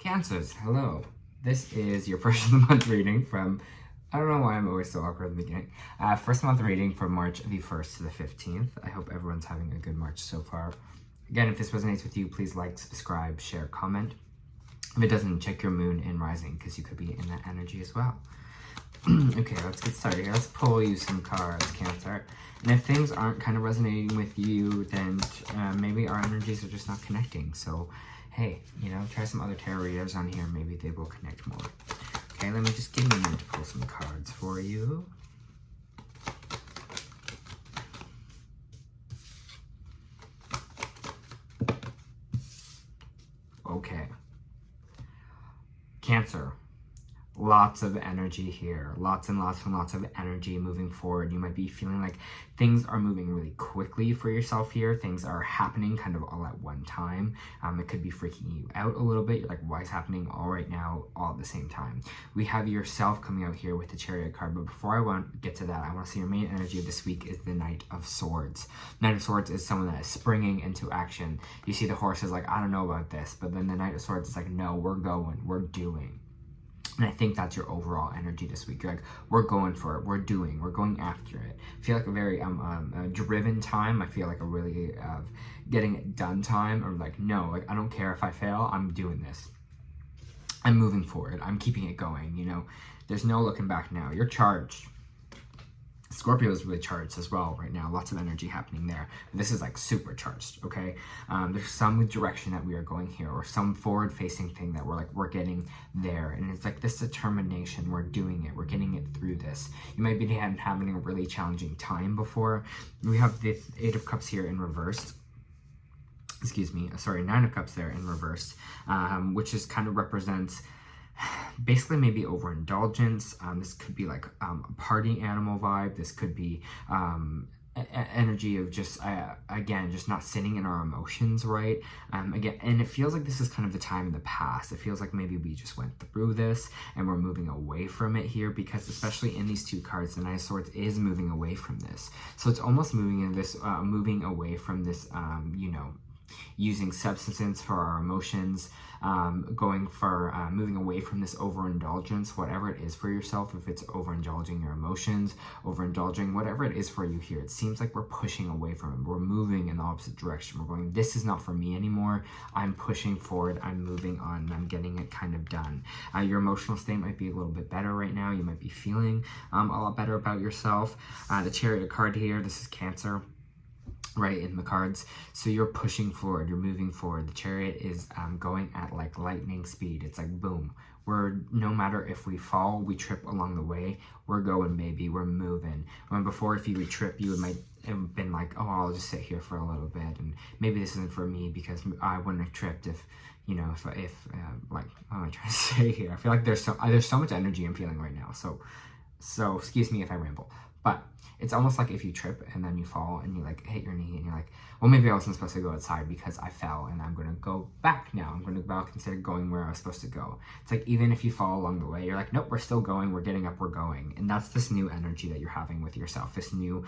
Cancers, hello. This is your first of the month reading from, I don't know why I'm always so awkward at the beginning. First month reading from March the 1st to the 15th. I hope everyone's having a good March so far. Again, if this resonates with you, please like, subscribe, share, comment. If it doesn't, check your moon and rising because you could be in that energy as well. Okay, let's get started here. Let's pull you some cards, Cancer. And if things aren't kind of resonating with you, then maybe our energies are just not connecting. So, hey, you know, try some other tarot readers on here. Maybe they will connect more. Okay, let me just give me a minute to pull some cards for you. Okay. Cancer. Lots of energy here, lots and lots and lots of energy moving forward. You might be feeling like things are moving really quickly for yourself here. Things are happening kind of all at one time. It could be freaking you out a little bit. You're like, why is happening all right now, all at the same time? We have yourself coming out here with the Chariot card, but before I get to that, I want to say your main energy of this week is the Knight of Swords. Knight of Swords is someone that is springing into action. You see the horse is like, I don't know about this, but then the Knight of Swords is like, no, we're going, we're doing. And I think that's your overall energy this week. You're like, we're going for it. We're doing. We're going after it. I feel like a very driven time. I feel like a really getting it done time. Or like, no, like I don't care if I fail. I'm doing this. I'm moving forward. I'm keeping it going. You know, there's no looking back now. You're charged. Scorpio is really charged as well right now. Lots of energy happening there. This is like supercharged, okay? There's some direction that we are going here or some forward-facing thing that we're getting there. And it's like this determination. We're doing it. We're getting it through this. You might be having a really challenging time before. We have the Eight of Cups here in reverse. Excuse me. Sorry, Nine of Cups there in reverse, which is kind of represents basically maybe overindulgence. This could be like a party animal vibe. This could be energy of just again just not sitting in our emotions right. Again, and it feels like this is kind of the time in the past. It feels like maybe we just went through this and we're moving away from it here, because especially in these two cards, the Knight of Swords is moving away from this. So it's almost moving in this moving away from this you know, using substances for our emotions, going for moving away from this overindulgence, whatever it is for yourself. If it's overindulging your emotions, overindulging whatever it is for you here, it seems like we're pushing away from it. We're moving in the opposite direction. We're going, this is not for me anymore. I'm pushing forward. I'm moving on. And I'm getting it kind of done. Your emotional state might be a little bit better right now. You might be feeling a lot better about yourself. The Chariot card here, this is Cancer. Right in the cards. So you're pushing forward, you're moving forward. The Chariot is going at like lightning speed. It's like boom. We're, no matter if we fall, we trip along the way, we're going, baby, we're moving. When before, if you would trip, you might have been like, oh, I'll just sit here for a little bit, and maybe this isn't for me because I wouldn't have tripped if, you know, if like, what am I trying to say here? I feel like there's so much energy I'm feeling right now. So excuse me if I ramble, but it's almost like if you trip and then you fall and you like hit your knee and you're like, well, maybe I wasn't supposed to go outside because I fell and I'm going to go back now. I'm going to go back instead of going where I was supposed to go. It's like, even if you fall along the way, you're like, nope, we're still going. We're getting up, we're going. And that's this new energy that you're having with yourself, this new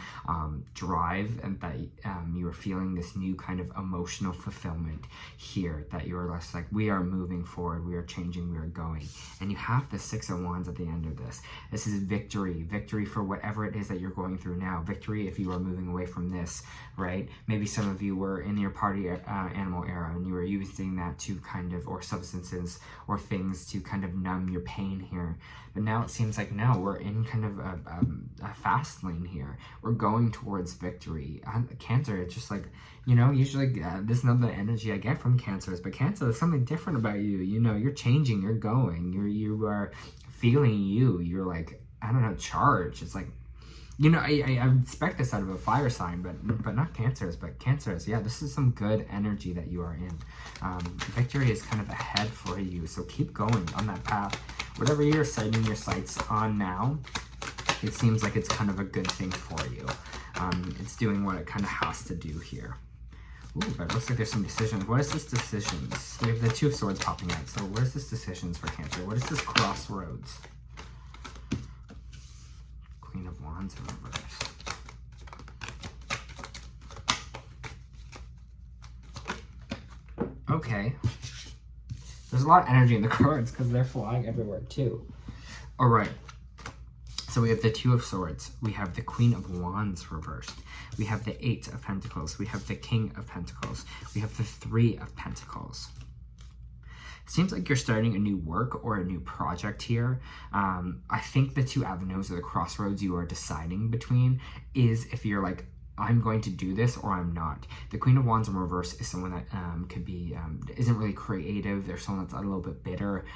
drive, and that you are feeling this new kind of emotional fulfillment here, that you're less like, we are moving forward, we are changing, we are going. And you have the Six of Wands at the end of this. This is victory for whatever it is that you're going through now. Victory if you are moving away from this, right? Maybe some of you were in your party animal era and you were using that to kind of, or substances or things to kind of numb your pain here. But now it seems like now we're in kind of a fast lane here. We're going towards victory. Cancer, it's just like, you know, usually this is not the energy I get from Cancers, but Cancer, there's something different about you. You know, you're changing, you're going, you are feeling you're like, I don't know, charged. It's like, you know, I expect this out of a fire sign, but not Cancers. But Cancers, yeah, this is some good energy that you are in. Victory is kind of ahead for you, so keep going on that path. Whatever you're setting your sights on now, it seems like it's kind of a good thing for you. It's doing what it kind of has to do here. Ooh, but it looks like there's some decisions. What is this decisions? We have the Two of Swords popping out. So what is this decisions for Cancer? What is this crossroads? Queen of Wands in reverse. Okay. There's a lot of energy in the cards because they're flying everywhere too. All right. So we have the Two of Swords. We have the Queen of Wands reversed. We have the Eight of Pentacles. We have the King of Pentacles. We have the Three of Pentacles. It seems like you're starting a new work or a new project here. I think the two avenues or the crossroads you are deciding between is if you're like, I'm going to do this or I'm not. The Queen of Wands in reverse is someone that could be, isn't really creative. They're someone that's a little bit bitter,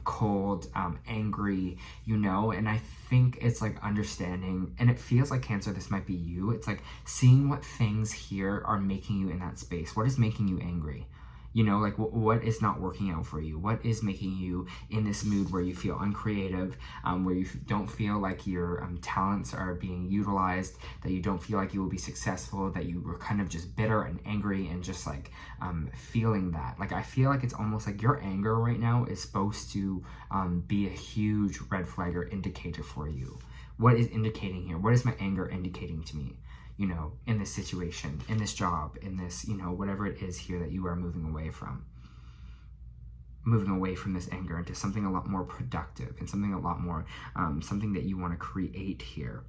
cold, angry, you know, and I think it's like understanding, and it feels like Cancer, this might be you. It's like seeing what things here are making you in that space. What is making you angry? You know, like what is not working out for you? What is making you in this mood where you feel uncreative, where you don't feel like your talents are being utilized, that you don't feel like you will be successful, that you were kind of just bitter and angry and just like feeling that. Like I feel like it's almost like your anger right now is supposed to be a huge red flag or indicator for you. What is indicating here? What is my anger indicating to me? You know, in this situation, in this job, in this, you know, whatever it is here that you are moving away from this anger into something a lot more productive and something a lot more, something that you want to create here.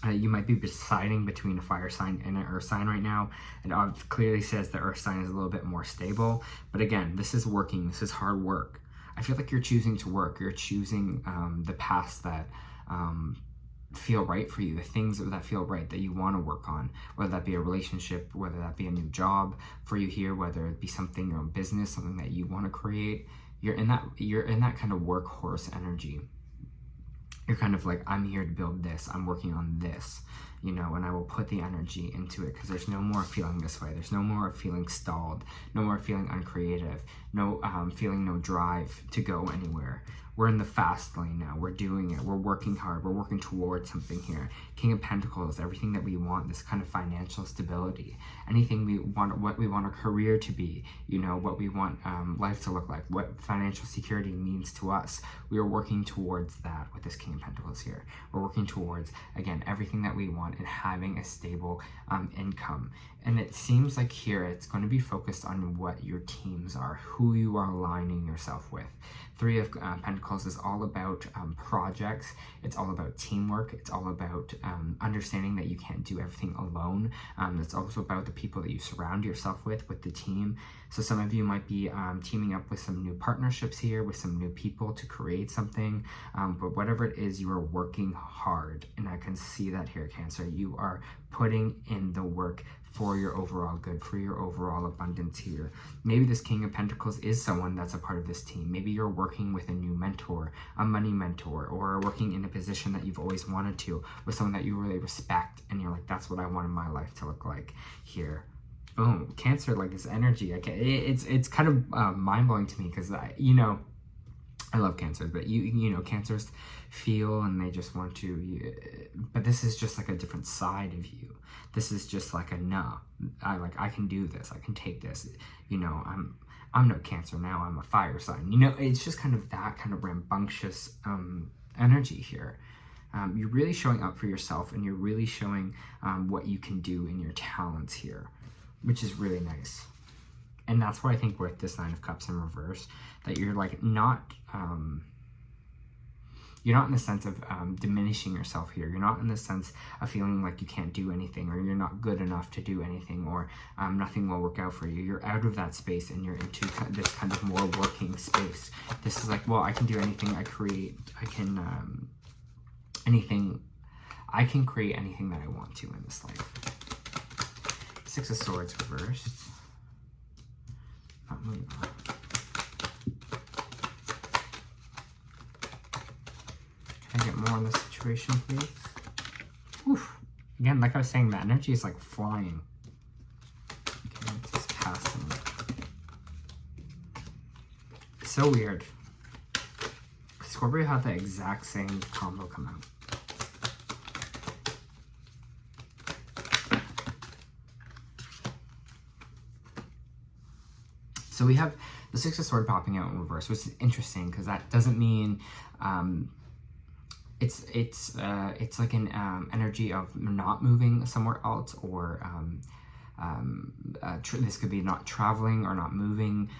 You might be deciding between a fire sign and an earth sign right now. It clearly says the earth sign is a little bit more stable. But again, this is working. This is hard work. I feel like you're choosing to work. You're choosing the paths that feel right for you, the things that feel right that you want to work on, whether that be a relationship, whether that be a new job for you here, whether it be something, your own business, something that you want to create. You're in that kind of workhorse energy. You're kind of like, I'm here to build this, I'm working on this, you know, and I will put the energy into it because there's no more feeling this way. There's no more feeling stalled, no more feeling uncreative, no feeling no drive to go anywhere. We're in the fast lane now. We're doing it. We're working hard. We're working towards something here. King of Pentacles, everything that we want, this kind of financial stability, anything we want, what we want our career to be, you know, what we want life to look like, what financial security means to us. We are working towards that with this King of Pentacles here. We're working towards, again, everything that we want and having a stable income. And it seems like here it's going to be focused on what your teams are, who you are aligning yourself with. Three of Pentacles is all about projects. It's all about teamwork. It's all about understanding that you can't do everything alone. It's also about the people that you surround yourself with the team. So some of you might be teaming up with some new partnerships here, with some new people to create something. But whatever it is, you are working hard. And I can see that here, Cancer. You are putting in the work for your overall good, for your overall abundance here. Maybe this King of Pentacles is someone that's a part of this team. Maybe you're working with a new mentor, a money mentor, or working in a position that you've always wanted to, with someone that you really respect, and you're like, that's what I want in my life to look like here. Boom, Cancer, like this energy. Okay, it's kind of mind-blowing to me because you know, I love Cancer, but you know, Cancers feel and they just want to, but this is just like a different side of you. This is just like a no, I can do this, I can take this, you know, I'm no Cancer now, I'm a fire sign, you know. It's just kind of that kind of rambunctious energy here. You're really showing up for yourself, and you're really showing what you can do in your talents here, which is really nice. And that's why I think with this Nine of Cups in reverse, that you're like not, you're not in the sense of diminishing yourself here. You're not in the sense of feeling like you can't do anything, or you're not good enough to do anything, or nothing will work out for you. You're out of that space and you're into this kind of more working space. This is like, well, I can do anything I create. I can, I can create anything that I want to in this life. Six of Swords reversed. Not moving on. Can I get more on this situation, please? Oof. Again, like I was saying, the energy is like flying. Okay, let's just pass them. So weird. Scorpio had the exact same combo come out. So we have the Six of Swords popping out in reverse, which is interesting because that doesn't mean it's like an energy of not moving somewhere else, or this could be not traveling or not moving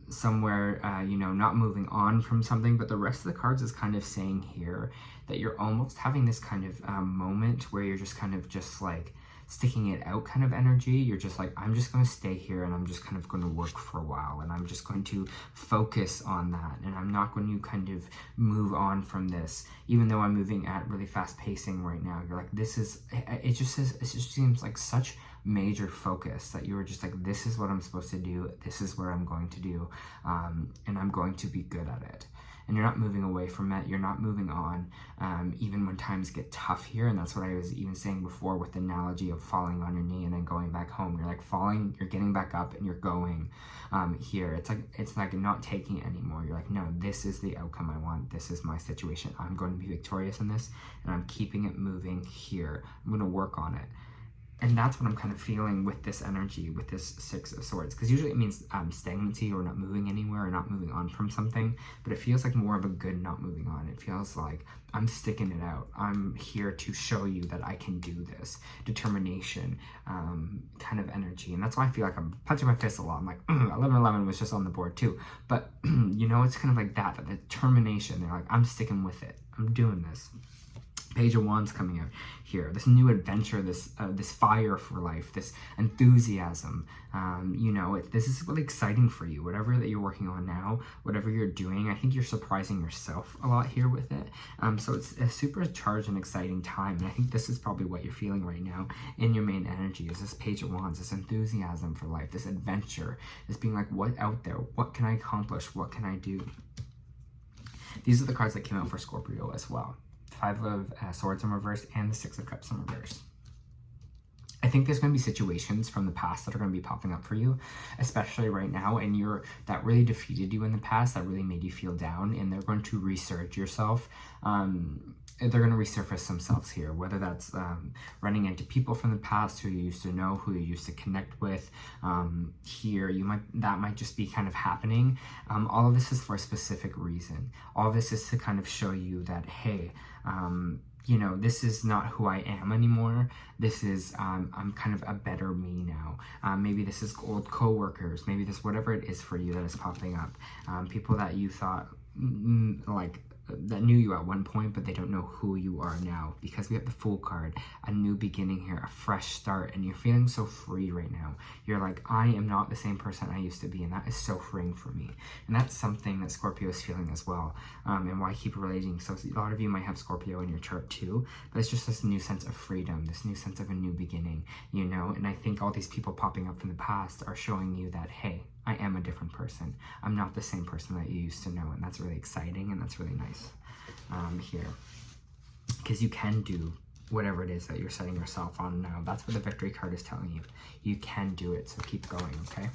somewhere, you know, not moving on from something. But the rest of the cards is kind of saying here that you're almost having this kind of moment where you're just kind of just like sticking it out kind of energy. You're just like, I'm just going to stay here and I'm just kind of going to work for a while and I'm just going to focus on that, and I'm not going to kind of move on from this, even though I'm moving at really fast pacing right now. You're like, this is, it just seems like such major focus that you were just like, this is what I'm supposed to do, this is what I'm going to do, and I'm going to be good at it. And you're not moving away from it, you're not moving on, even when times get tough here. And that's what I was even saying before with the analogy of falling on your knee and then going back home. You're like falling, you're getting back up and you're going here. It's like not taking it anymore. You're like, no, this is the outcome I want, this is my situation, I'm going to be victorious in this, and I'm keeping it moving here, I'm going to work on it. And that's what I'm kind of feeling with this energy, with this Six of Swords. Because usually it means stagnancy or not moving anywhere or not moving on from something. But it feels like more of a good not moving on. It feels like I'm sticking it out. I'm here to show you that I can do this. Determination kind of energy. And that's why I feel like I'm punching my fist a lot. I'm like, 1111 was just on the board too. But, you know, it's kind of like that the determination. They're like, I'm sticking with it. I'm doing this. Page of Wands coming out here, this new adventure, this fire for life, this enthusiasm. You know, this is really exciting for you. Whatever that you're working on now, whatever you're doing, I think you're surprising yourself a lot here with it. So it's a super charged and exciting time. And I think this is probably what you're feeling right now in your main energy, is this Page of Wands, this enthusiasm for life, this adventure, this being like, what out there? What can I accomplish? What can I do? These are the cards that came out for Scorpio as well. Five of Swords in reverse and the Six of Cups in reverse. I think there's going to be situations from the past that are going to be popping up for you, especially right now, and that really defeated you in the past, that really made you feel down, and they're going to resurge yourself. They're going to resurface themselves here, whether that's running into people from the past who you used to know, who you used to connect with. Here, that might just be kind of happening. All of this is for a specific reason. All of this is to kind of show you that, hey, you know, this is not who I am anymore. This is, I'm kind of a better me now. Maybe this is old co-workers. Maybe this, whatever it is for you that is popping up. People that you thought, like, that knew you at one point, but they don't know who you are now, because we have the Fool card, a new beginning here, a fresh start, and you're feeling so free right now. You're like, I am not the same person I used to be, and that is so freeing for me. And that's something that Scorpio is feeling as well, and why I keep relating. So a lot of you might have Scorpio in your chart too, but it's just this new sense of freedom, this new sense of a new beginning, you know. And I think all these people popping up from the past are showing you that, hey, I am a different person. I'm not the same person that you used to know, and that's really exciting, and that's really nice here. Because you can do whatever it is that you're setting yourself on now. That's what the Victory card is telling you. You can do it, so keep going, okay?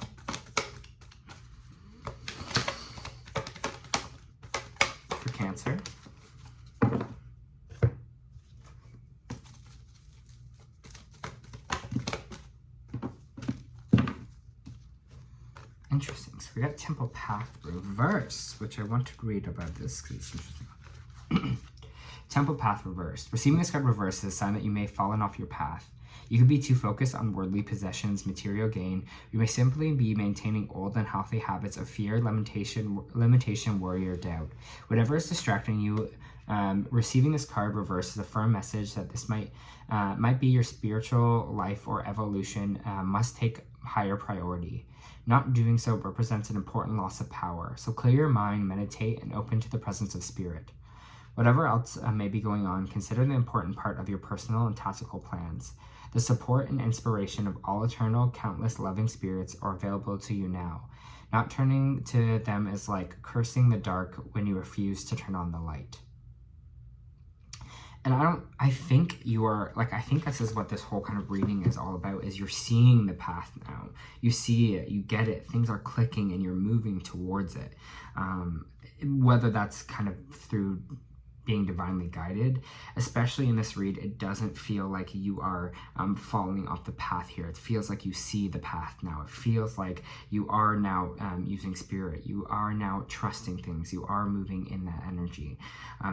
For Cancer. Interesting. So we got Temple Path reversed, which I want to read about this because it's interesting. Temple Path reversed. Receiving this card reversed is a sign that you may have fallen off your path. You could be too focused on worldly possessions, material gain. You may simply be maintaining old unhealthy habits of fear, limitation, worry, or doubt. Whatever is distracting you, receiving this card reversed is a firm message that this might be your spiritual life or evolution must take higher priority. Not doing so represents an important loss of power. So clear your mind, meditate, and open to the presence of spirit. Whatever else may be going on, consider the important part of your personal and tactical plans. The support and inspiration of all eternal, countless loving spirits are available to you now. Not turning to them is like cursing the dark when you refuse to turn on the light. And I think this is what this whole kind of reading is all about, is you're seeing the path now. You see it, you get it, things are clicking and you're moving towards it. Whether that's kind of through being divinely guided. Especially in this read, it doesn't feel like you are falling off the path here. It feels like you see the path now. It feels like you are now using spirit. You are now trusting things. You are moving in that energy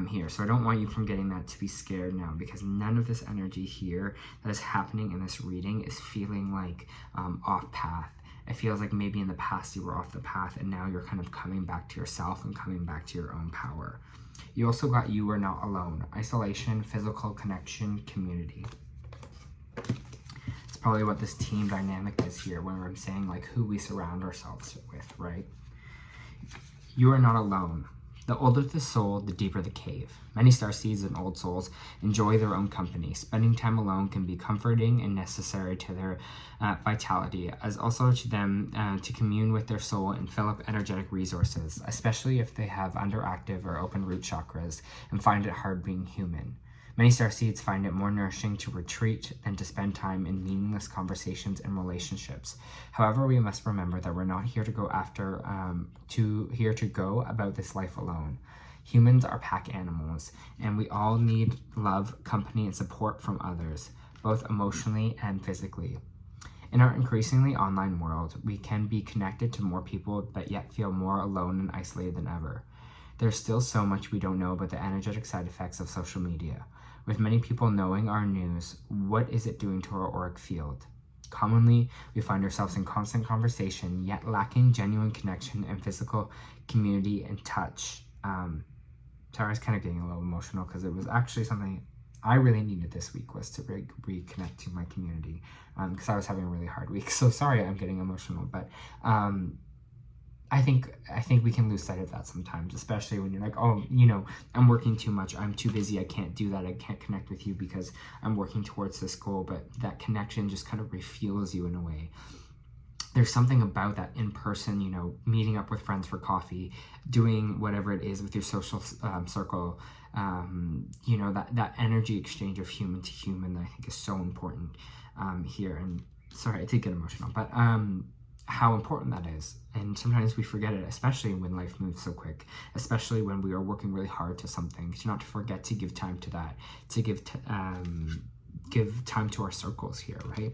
here. So I don't want you from getting that to be scared now, because none of this energy here that is happening in this reading is feeling like off path. It feels like maybe in the past you were off the path, and now you're kind of coming back to yourself and coming back to your own power. You also got you are not alone. Isolation, physical connection, community. It's probably what this team dynamic is here when I'm saying like who we surround ourselves with, right? You are not alone. The older the soul, the deeper the cave. Many starseeds and old souls enjoy their own company. Spending time alone can be comforting and necessary to their vitality, as also to them to commune with their soul and fill up energetic resources, especially if they have underactive or open root chakras and find it hard being human. Many starseeds find it more nourishing to retreat than to spend time in meaningless conversations and relationships. However, we must remember that we're not here to go go about this life alone. Humans are pack animals, and we all need love, company, and support from others, both emotionally and physically. In our increasingly online world, we can be connected to more people, but yet feel more alone and isolated than ever. There's still so much we don't know about the energetic side effects of social media. With many people knowing our news, what is it doing to our auric field? Commonly, we find ourselves in constant conversation, yet lacking genuine connection and physical community and touch. Sorry, I was kind of getting a little emotional because it was actually something I really needed this week, was to reconnect to my community, because I was having a really hard week. So sorry I'm getting emotional, but I think we can lose sight of that sometimes, especially when you're like, oh, you know, I'm working too much, I'm too busy, I can't do that, I can't connect with you because I'm working towards this goal. But that connection just kind of refuels you in a way. There's something about that in person, you know, meeting up with friends for coffee, doing whatever it is with your social circle, you know, that energy exchange of human to human that I think is so important here. And sorry, I did get emotional, but how important that is. And sometimes we forget it, especially when life moves so quick, especially when we are working really hard to something, to not to forget to give time to that, to give time to our circles here, right?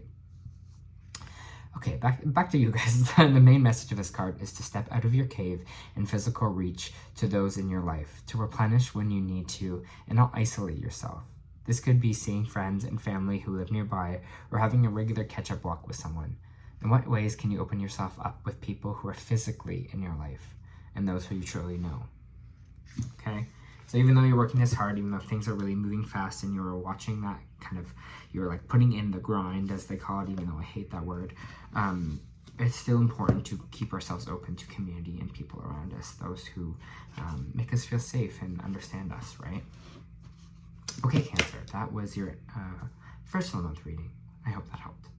Okay, back to you guys. The main message of this card is to step out of your cave and physical reach to those in your life, to replenish when you need to, and not isolate yourself. This could be seeing friends and family who live nearby, or having a regular catch-up walk with someone. In what ways can you open yourself up with people who are physically in your life and those who you truly know? Okay, so even though you're working this hard, even though things are really moving fast and you're watching that kind of, you're like putting in the grind, as they call it, even though I hate that word, it's still important to keep ourselves open to community and people around us, those who make us feel safe and understand us, right? Okay, Cancer, that was your first of the month reading. I hope that helped.